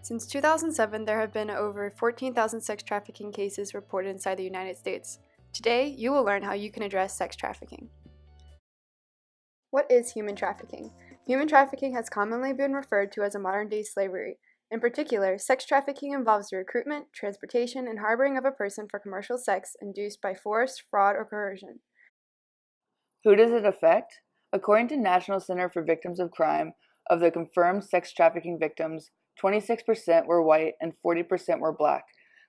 Since 2007, there have been over 14,000 sex trafficking cases reported inside the United States. Today, you will learn how you can address sex trafficking. What is human trafficking? Human trafficking has commonly been referred to as a modern-day slavery. In particular, sex trafficking involves the recruitment, transportation, and harboring of a person for commercial sex induced by force, fraud, or coercion. Who does it affect? According to National Center for Victims of Crime, of the confirmed sex trafficking victims, 26% were white and 40% were black.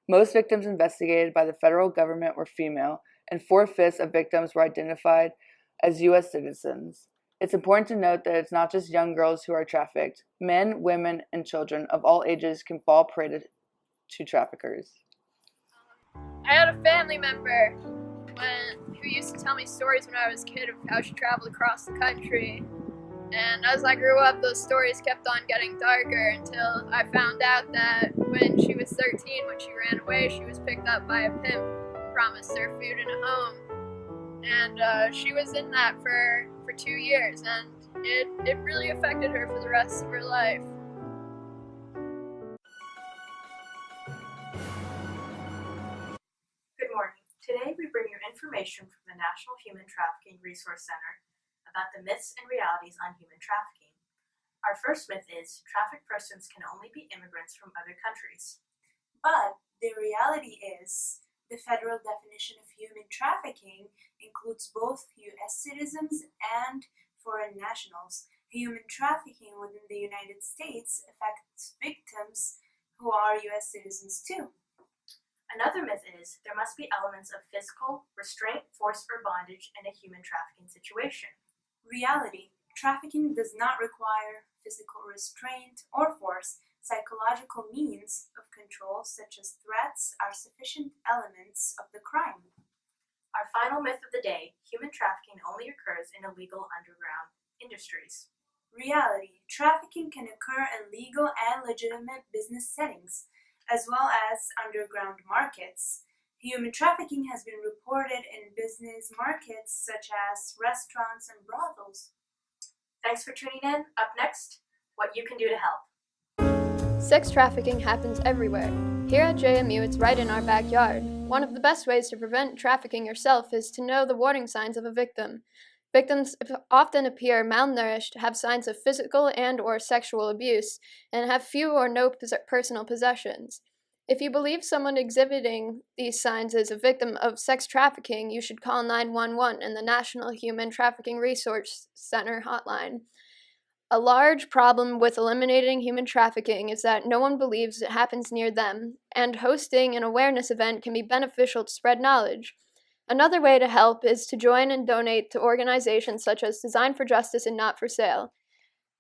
Most victims investigated by the federal government were female, and 4/5 of victims were identified as U.S. citizens. It's important to note that it's not just young girls who are trafficked. Men, women, and children of all ages can fall prey to traffickers. I had a family member who used to tell me stories when I was a kid of how she traveled across the country. And as I grew up, those stories kept on getting darker until I found out that when she was 13, when she ran away, she was picked up by a pimp, promised her food and a home. And she was in that for 2 years, and it really affected her for the rest of her life. Good morning. Today we bring you information from the National Human Trafficking Resource Center about the myths and realities on human trafficking. Our first myth is trafficked persons can only be immigrants from other countries. But the reality is the federal definition of human trafficking includes both U.S. citizens and foreign nationals. Human trafficking within the United States affects victims who are U.S. citizens too. Another myth is there must be elements of physical, restraint, force, or bondage in a human trafficking situation. Reality: trafficking does not require physical restraint or force. Psychological means of control, such as threats, are sufficient elements of the crime. Our final myth of the day: human trafficking only occurs in illegal underground industries. Reality: trafficking can occur in legal and legitimate business settings, as well as underground markets. Human trafficking has been reported in business markets such as restaurants and brothels. Thanks for tuning in. Up next, what you can do to help. Sex trafficking happens everywhere. Here at JMU, it's right in our backyard. One of the best ways to prevent trafficking yourself is to know the warning signs of a victim. Victims often appear malnourished, have signs of physical and/or sexual abuse, and have few or no personal possessions. If you believe someone exhibiting these signs is a victim of sex trafficking, you should call 911 and the National Human Trafficking Resource Center hotline. A large problem with eliminating human trafficking is that no one believes it happens near them, and hosting an awareness event can be beneficial to spread knowledge. Another way to help is to join and donate to organizations such as Design for Justice and Not for Sale.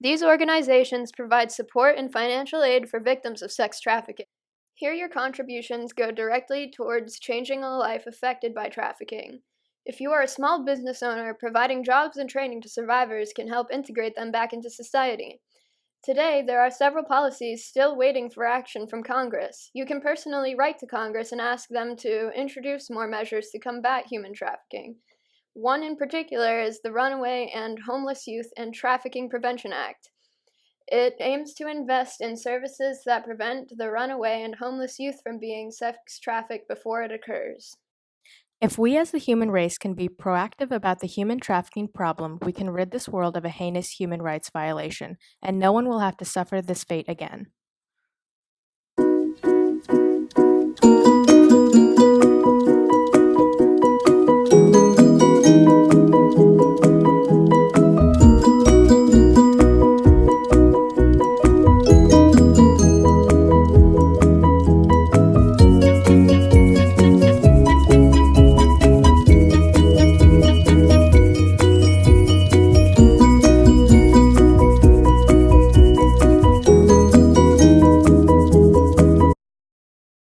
These organizations provide support and financial aid for victims of sex trafficking. Here, your contributions go directly towards changing a life affected by trafficking. If you are a small business owner, providing jobs and training to survivors can help integrate them back into society. Today, there are several policies still waiting for action from Congress. You can personally write to Congress and ask them to introduce more measures to combat human trafficking. One in particular is the Runaway and Homeless Youth and Trafficking Prevention Act. It aims to invest in services that prevent the runaway and homeless youth from being sex trafficked before it occurs. If we as the human race can be proactive about the human trafficking problem, we can rid this world of a heinous human rights violation, and no one will have to suffer this fate again.